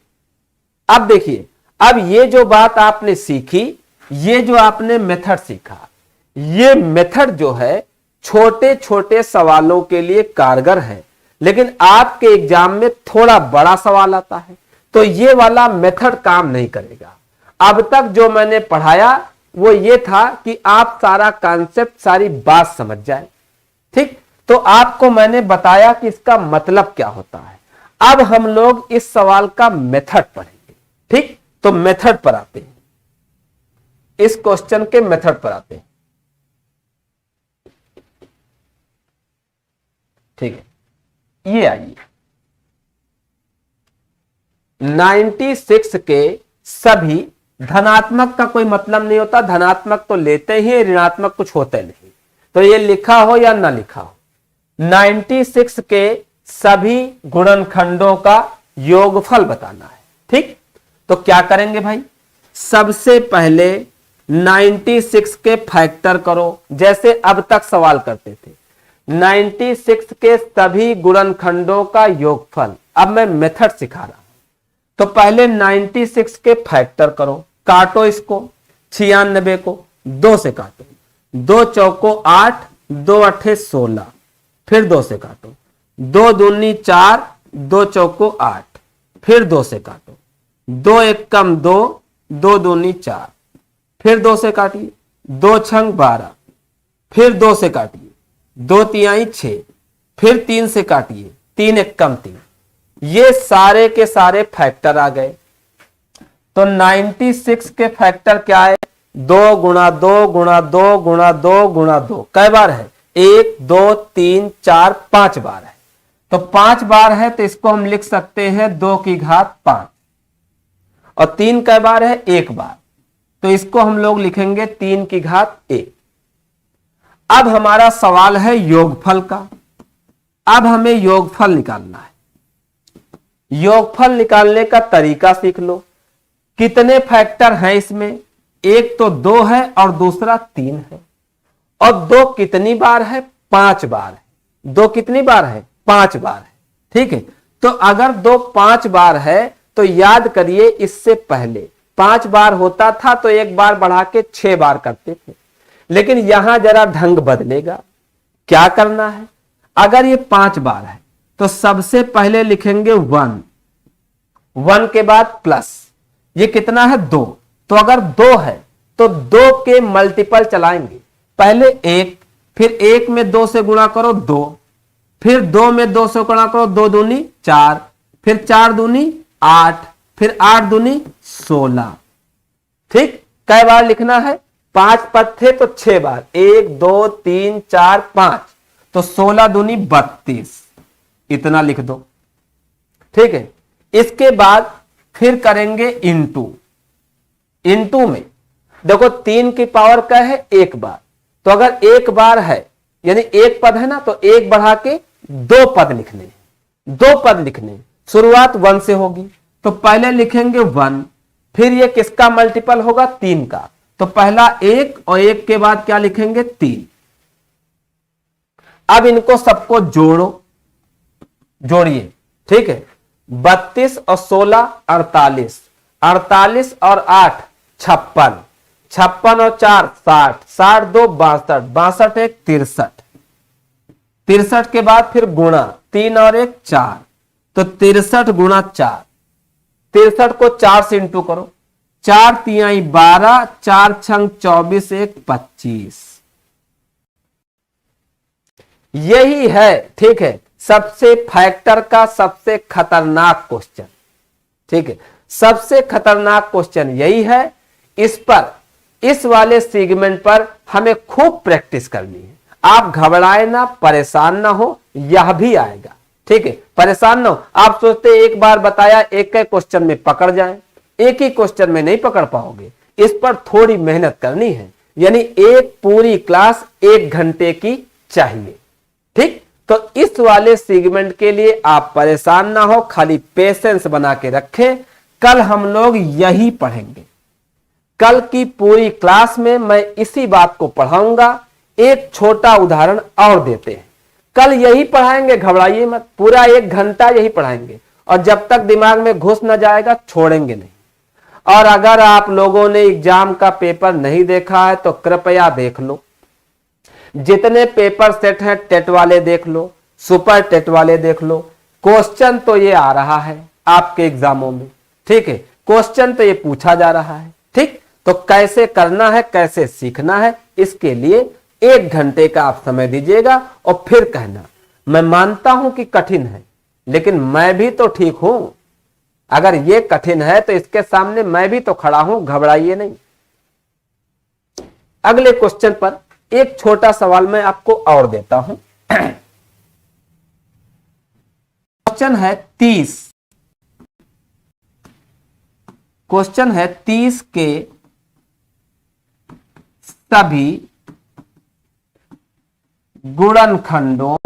अब देखिए, अब ये जो बात आपने सीखी, ये जो आपने मेथड सीखा, ये मेथड जो है छोटे छोटे सवालों के लिए कारगर है, लेकिन आपके एग्जाम में थोड़ा बड़ा सवाल आता है तो ये वाला मेथड काम नहीं करेगा। अब तक जो मैंने पढ़ाया वो ये था कि आप सारा कॉन्सेप्ट, सारी बात समझ जाए। ठीक, तो आपको मैंने बताया कि इसका मतलब क्या होता है। अब हम लोग इस सवाल का मेथड पढ़ेंगे। ठीक, तो मेथड पर आते हैं, इस क्वेश्चन के मेथड पर आते हैं। ठीक है, ये आइए, 96 के सभी, धनात्मक का कोई मतलब नहीं होता, धनात्मक तो लेते ही, ऋणात्मक कुछ होते नहीं, तो ये लिखा हो या ना लिखा हो, 96 के सभी गुणनखंडों का योगफल बताना है। ठीक, तो क्या करेंगे भाई, सबसे पहले 96 के फैक्टर करो, जैसे अब तक सवाल करते थे। 96 के सभी गुणनखंडों का योगफल, अब मैं मेथड सिखा रहा हूं, तो पहले 96 के फैक्टर करो, काटो इसको, 96 को 2 से काटो, 2 चौको 8, 2 अठे 16, फिर 2 से काटो, 2 दूनी 4, 2 चौको 8, फिर 2 से काटो, 2 एकम 2, 2 दूनी 4, फिर 2 से काटिए, 2 छंग 12, फिर 2 से काटिए, 2 तिहाई 6, फिर 3 से काटिए, 3 एकम 3, ये सारे के सारे फैक्टर आ गए। तो 96 के फैक्टर क्या है, 2 गुणा 2 गुणा 2 गुणा 2 गुणा 2, कै बार है, 1 2 3 4 5 बार है। तो 5 बार है तो इसको हम लिख सकते हैं 2 की घात 5, और 3 कै बार है, 1 बार, तो इसको हम लोग लिखेंगे 3 की घात 1। अब हमारा सवाल है योगफल का, अब हमें योगफल निकालना है। योगफल निकालने का तरीका सीख लो। कितने फैक्टर हैं इसमें, एक तो 2 है और दूसरा 3 है, और 2 कितनी बार है, 5 बार है। 2 कितनी बार है, 5 बार है। ठीक है, तो अगर 2 5 बार है तो याद करिए, इससे पहले 5 बार होता था तो एक बार बढ़ा के 6 बार करते थे, लेकिन यहां जरा ढंग बदलेगा। क्या करना है, अगर ये 5 बार है तो सबसे पहले लिखेंगे 1, 1 के बाद प्लस, ये कितना है, 2, तो अगर 2 है तो 2 के मल्टीपल चलाएंगे, पहले 1, फिर 1 में 2 से गुणा करो 2, फिर 2 में 2 से गुणा करो, 2 दूनी 4, फिर 4 दूनी 8, फिर 8 दूनी 16। ठीक, कई बार लिखना है, 5 पद थे तो 6 बार, 1 2 3 4 5, तो 16 दूनी 32, इतना लिख दो। ठीक है, इसके बाद फिर करेंगे इंटू। इंटू में देखो 3 की पावर क्या है, 1 बार, तो अगर 1 बार है यानी 1 पद है ना, तो 1 बढ़ा के 2 पद लिखने, 2 पद लिखने, शुरुआत 1 से होगी, तो पहले लिखेंगे 1, फिर ये किसका मल्टीपल होगा, 3 का, तो पहला 1 और 1 के बाद क्या लिखेंगे, 3। अब इनको सबको जोड़ो, जोड़िए। ठीक है, 32 और 16 48, 48 और 8 56, 56 और 4 60, 60 2 62, 62 1 63, 63 के बाद फिर गुणा, 3 और 1 4, तो 63 गुणा 4, 63 को 4 से इंटू करो, 4 तिहाई 12, 4 छंग 24 1 25। यही है, ठीक है, सबसे फैक्टर का सबसे खतरनाक क्वेश्चन। ठीक है, सबसे खतरनाक क्वेश्चन यही है। इस पर, इस वाले सेगमेंट पर हमें खूब प्रैक्टिस करनी है। आप घबराए ना, परेशान ना हो, यह भी आएगा। ठीक है, परेशान ना हो। आप सोचते एक बार बताया, एक ही क्वेश्चन में पकड़ जाएं, एक ही क्वेश्चन में नहीं पकड़ पाओगे। इस पर थोड़ी मेहनत करनी है, यानी एक पूरी क्लास 1 घंटे की चाहिए। ठीक, तो इस वाले सेगमेंट के लिए आप परेशान ना हो, खाली पेशेंस बना के रखें। कल हम लोग यही पढ़ेंगे। कल की पूरी क्लास में मैं इसी बात को पढ़ाऊंगा। एक छोटा उदाहरण और देते हैं, कल यही पढ़ाएंगे, घबराइए मत, पूरा 1 घंटा यही पढ़ाएंगे और जब तक दिमाग में घुस न जाएगा छोड़ेंगे नहीं। और अगर आप लोगों ने एग्जाम का पेपर नहीं देखा है तो कृपया देख लो, जितने पेपर सेट हैं टेट वाले देख लो, सुपर टेट वाले देख लो। क्वेश्चन तो ये आ रहा है आपके एग्जामों में, ठीक है, क्वेश्चन तो ये पूछा जा रहा है, ठीक। तो कैसे करना है, कैसे सीखना है, इसके लिए 1 घंटे का आप समय दीजिएगा और फिर कहना। मैं मानता हूं कि कठिन है, लेकिन मैं भी तो ठीक हूं। अगर ये कठिन है तो इसके सामने मैं भी तो खड़ा हूं, घबराइए नहीं। अगले क्वेश्चन पर एक छोटा सवाल मैं आपको और देता हूं। क्वेश्चन है 30, क्वेश्चन है 30 के सभी गुणनखंडों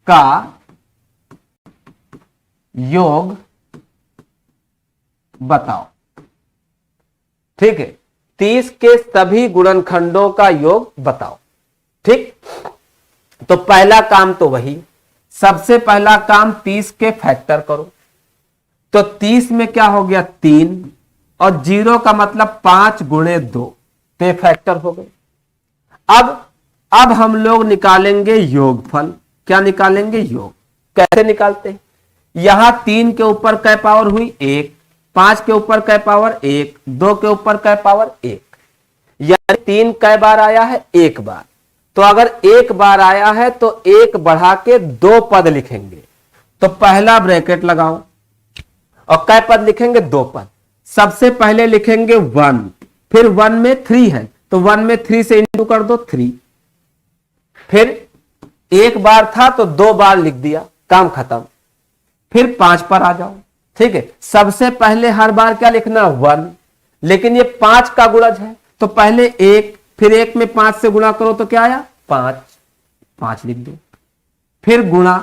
का योग बताओ। ठीक है, 30 के सभी गुणनखंडों का योग बताओ। ठीक, तो पहला काम तो वही, सबसे पहला काम 30 के फैक्टर करो। तो 30 में क्या हो गया 3 और 0 का मतलब 5 गुणे 2, तो फैक्टर हो गए। अब हम लोग निकालेंगे योगफल। क्या निकालेंगे? योग। कैसे निकालते हैं? यहां 3 के ऊपर कै पावर हुई 1, 5 के ऊपर कै पावर 1, 2 के ऊपर कै पावर 1, यानी 3 कै बार आया है? 1 बार। तो अगर 1 बार आया है तो 1 बढ़ा के 2 पद लिखेंगे। तो पहला ब्रैकेट लगाओ और कै पद लिखेंगे? 2 पद। सबसे पहले लिखेंगे 1, फिर 1 में 3 है तो 1 में 3 से इंटू कर दो 3, फिर 1 बार था तो 2 बार लिख दिया, काम खत्म। फिर 5 पर आ जाओ। ठीक है, सबसे पहले हर बार क्या लिखना? 1, लेकिन ये 5 का गुणज है तो पहले 1, फिर 1 में 5 से गुणा करो तो क्या आया? 5 लिख दो। फिर गुणा,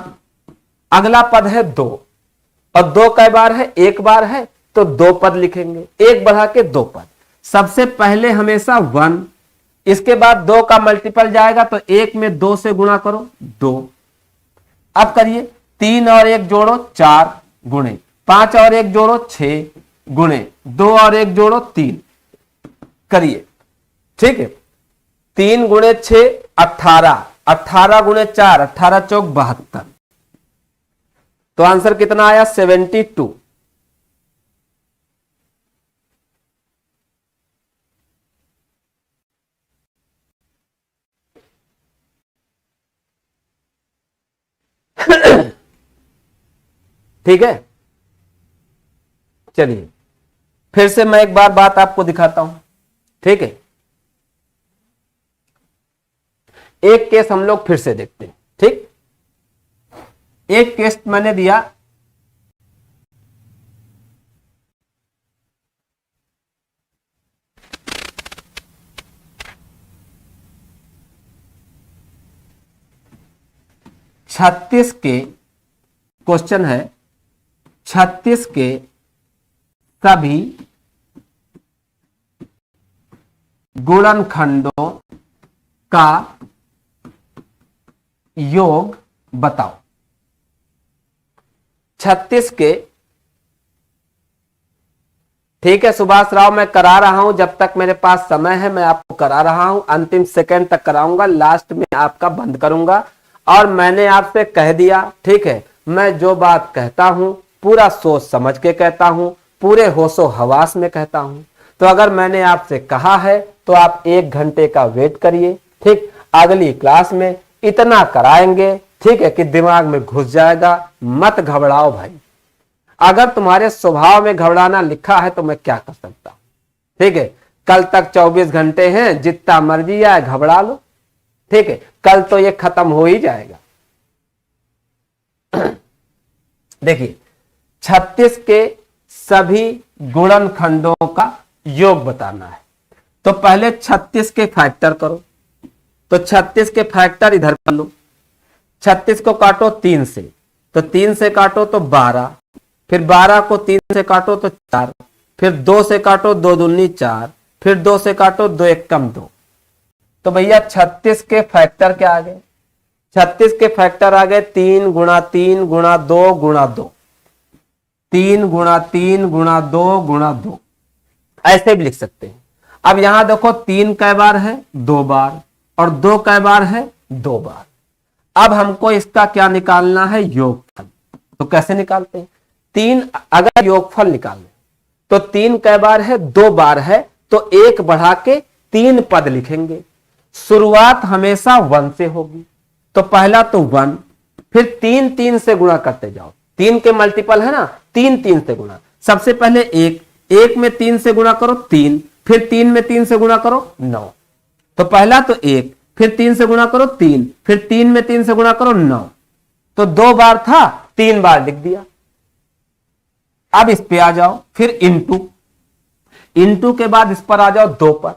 अगला पद है 2 और 2 कै बार है? 1 बार है तो 2 पद लिखेंगे, 1 बढ़ा के 2 पद। सबसे पहले हमेशा 1, इसके बाद 2 का मल्टीपल जाएगा तो 1 में 2 से गुणा करो 2। अब करिए 3 और 1 जोड़ो 4 गुणे, 5 और 1 जोड़ो 6 गुणे, 2 और 1 जोड़ो 3 करिए। ठीक है, 3 गुणे 6 18, 18 गुणे 4 18 चौक 72, तो आंसर कितना आया? 72। ठीक है, चलिए फिर से मैं एक बार बात आपको दिखाता हूं। ठीक है, एक केस हम लोग फिर से देखते हैं। ठीक, एक केस मैंने दिया, छत्तीस के क्वेश्चन है, 36 के सभी गुणनखंडों का योग बताओ। 36 के, ठीक है सुभाष राव, मैं करा रहा हूं, जब तक मेरे पास समय है मैं आपको करा रहा हूं, अंतिम सेकंड तक कराऊंगा, लास्ट में आपका बंद करूंगा। और मैंने आपसे कह दिया, ठीक है, मैं जो बात कहता हूं पूरा सोच समझ के कहता हूं, पूरे होशो हवास में कहता हूं। तो अगर मैंने आपसे कहा है तो आप 1 घंटे का वेट करिए। ठीक, अगली क्लास में इतना कराएंगे, ठीक है, कि दिमाग में घुस जाएगा। मत घबराओ भाई, अगर तुम्हारे स्वभाव में घबराना लिखा है तो मैं क्या कर सकता हूं। ठीक है, कल तक 24 घंटे हैं, जितना मर्जी आए घबरा लो। ठीक है, कल तो ये खत्म हो ही जाएगा। देखिए, 36 के सभी गुणनखंडों का योग बताना है। तो पहले 36 के फैक्टर करो। तो 36 के फैक्टर इधर कर लो। 36 को काटो 3 से, तो 3 से काटो तो 12, फिर 12 को 3 से काटो तो 4, फिर 2 से काटो 2 दूनी 4, फिर 2 से काटो 2 1 कम 2। तो भैया 36 के फैक्टर क्या आ गए? 36 के फैक्टर आ गए 3 गुणा 3 गुणा 2 गुणा 2, 3 गुणा 3 गुणा 2 गुणा 2, ऐसे भी लिख सकते हैं। अब यहां देखो 3 कै बार है 2 बार और 2 कै बार है 2 बार। अब हमको इसका क्या निकालना है, योगफल। तो कैसे निकालते हैं, 3 अगर योगफल निकालना तो 3 कै बार है 2 बार है, तो 1 बढ़ा के 3 पद लिखेंगे। शुरुआत हमेशा 1 से होगी, तो पहला तो 1, फिर 3 3 से गुणा करते जाओ, 3 के मल्टीपल है ना, 3 3 से गुणा। सबसे पहले 1 में 3 से गुणा करो 3, फिर 3 में 3 से गुणा करो 9। तो पहला तो 1, फिर 3 से गुणा करो 3, फिर 3 में 3 से गुणा करो 9। तो 2 बार था 3 बार लिख दिया। अब इस पे आ जाओ, फिर इंटू के बाद इस पर आ जाओ 2 पर।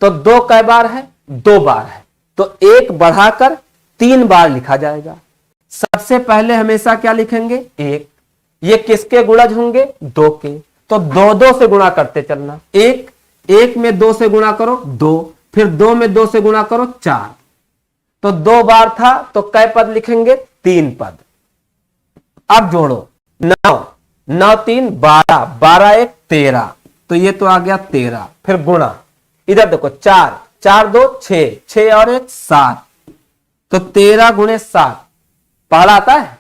तो 2 कै बार है 2 बार है, तो 1 बढ़ाकर 3 बार लिखा जाएगा। सबसे पहले हमेशा क्या लिखेंगे 1, ये किसके गुणज होंगे 2 के, तो 2 2 से गुणा करते चलना। 1 में 2 से गुणा करो 2, फिर 2 में 2 से गुणा करो 4। तो 2 बार था तो कै पद लिखेंगे 3 पद। अब जोड़ो 9 9 3 12, 12 1 13, तो ये तो आ गया 13। फिर गुणा, इधर देखो 4 4 2 6, 6 और 1 7, तो 13 गुणे 7 पाला आता है,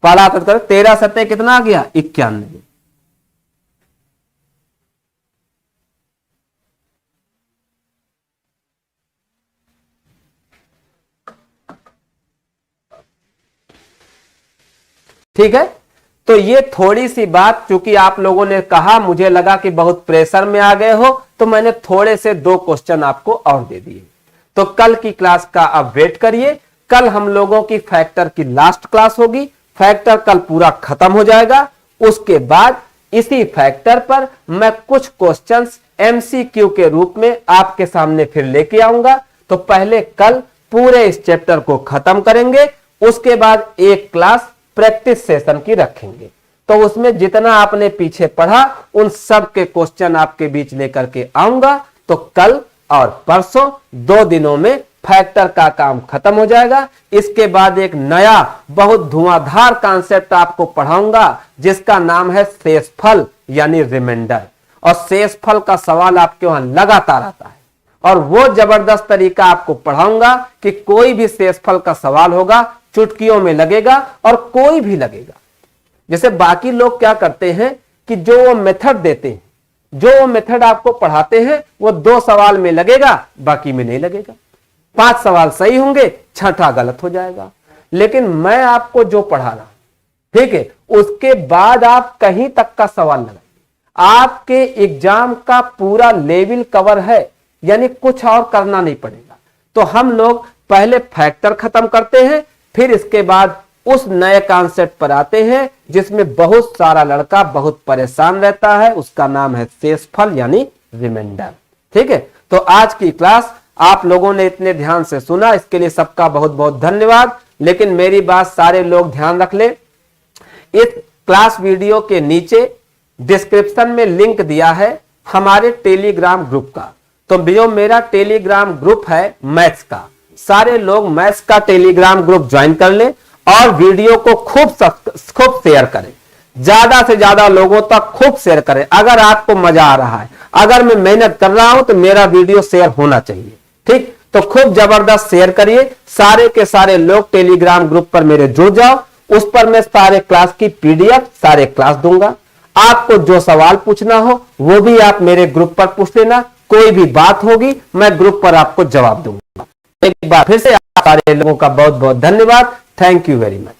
पाला आता है। 13 सत्ते कितना आ गया 91। ठीक है, तो ये थोड़ी सी बात, चूंकि आप लोगों ने कहा, मुझे लगा कि बहुत प्रेशर में आ गए हो, तो मैंने थोड़े से 2 क्वेश्चन आपको और दे दिए। तो कल की क्लास का अब वेट करिए, कल हम लोगों की फैक्टर की लास्ट क्लास होगी। फैक्टर कल पूरा खत्म हो जाएगा, उसके बाद इसी फैक्टर पर मैं कुछ क्वेश्चंस एमसीक्यू के रूप में आपके सामने फिर लेके आऊंगा। तो पहले कल पूरे इस चैप्टर को खत्म करेंगे, उसके बाद एक क्लास प्रैक्टिस सेशन की रखेंगे। तो उसमें जितना आपने पीछे पढ़ा उन सब के क्वेश्चन आपके बीच लेकर के आऊंगा। तो कल और परसों 2 दिनों में फैक्टर का काम खत्म हो जाएगा। इसके बाद एक नया बहुत धुआंधार कॉन्सेप्ट आपको पढ़ाऊंगा, जिसका नाम है शेषफल यानी रिमाइंडर। और शेषफल का सवाल आपके वहां लगातार आता है, और वो जबरदस्त तरीका आपको पढ़ाऊंगा कि कोई भी शेषफल का सवाल होगा चुटकियों में लगेगा, और कोई भी लगेगा। जैसे बाकी लोग क्या करते हैं कि जो वो मेथड देते हैं, जो वो मेथड आपको पढ़ाते हैं, वो 2 सवाल में लगेगा, बाकी में नहीं लगेगा। 5 सवाल सही होंगे, 6ठा गलत हो जाएगा। लेकिन मैं आपको जो पढ़ा रहा हूं, ठीक है, उसके बाद आप कहीं तक का सवाल लगाइए, आपके एग्जाम का पूरा लेवल कवर है, यानी कुछ और करना नहीं पड़ेगा। तो हम लोग पहले फैक्टर खत्म करते हैं, फिर इसके बाद उस नए कॉन्सेप्ट पर आते हैं जिसमें बहुत सारा लड़का बहुत परेशान रहता है, उसका नाम है शेषफल यानी रिमाइंडर। ठीक है, तो आज की क्लास आप लोगों ने इतने ध्यान से सुना, इसके लिए सबका बहुत बहुत धन्यवाद। लेकिन मेरी बात सारे लोग ध्यान रख ले, इस क्लास वीडियो के नीचे डिस्क्रिप्शन में लिंक दिया है हमारे टेलीग्राम ग्रुप का। तो जो मेरा टेलीग्राम ग्रुप है मैथ्स का, सारे लोग मैथ्स का टेलीग्राम ग्रुप ज्वाइन कर लें और वीडियो को खूब शेयर करें, ज्यादा से ज्यादा लोगों तक खूब शेयर करें। अगर आपको मजा आ रहा है, अगर मैं मेहनत कर रहा हूं, तो मेरा वीडियो शेयर होना चाहिए। ठीक, तो खूब जबरदस्त शेयर करिए। सारे के सारे लोग टेलीग्राम ग्रुप पर मेरे जुड़ जाओ, उस पर मैं सारे क्लास की पीडीएफ सारे क्लास दूंगा। आपको जो सवाल पूछना हो वो भी आप मेरे ग्रुप पर पूछ लेना, कोई भी बात होगी मैं ग्रुप पर आपको जवाब दूंगा। एक बार फिर से आप सारे लोगों का बहुत बहुत धन्यवाद। Thank you very much.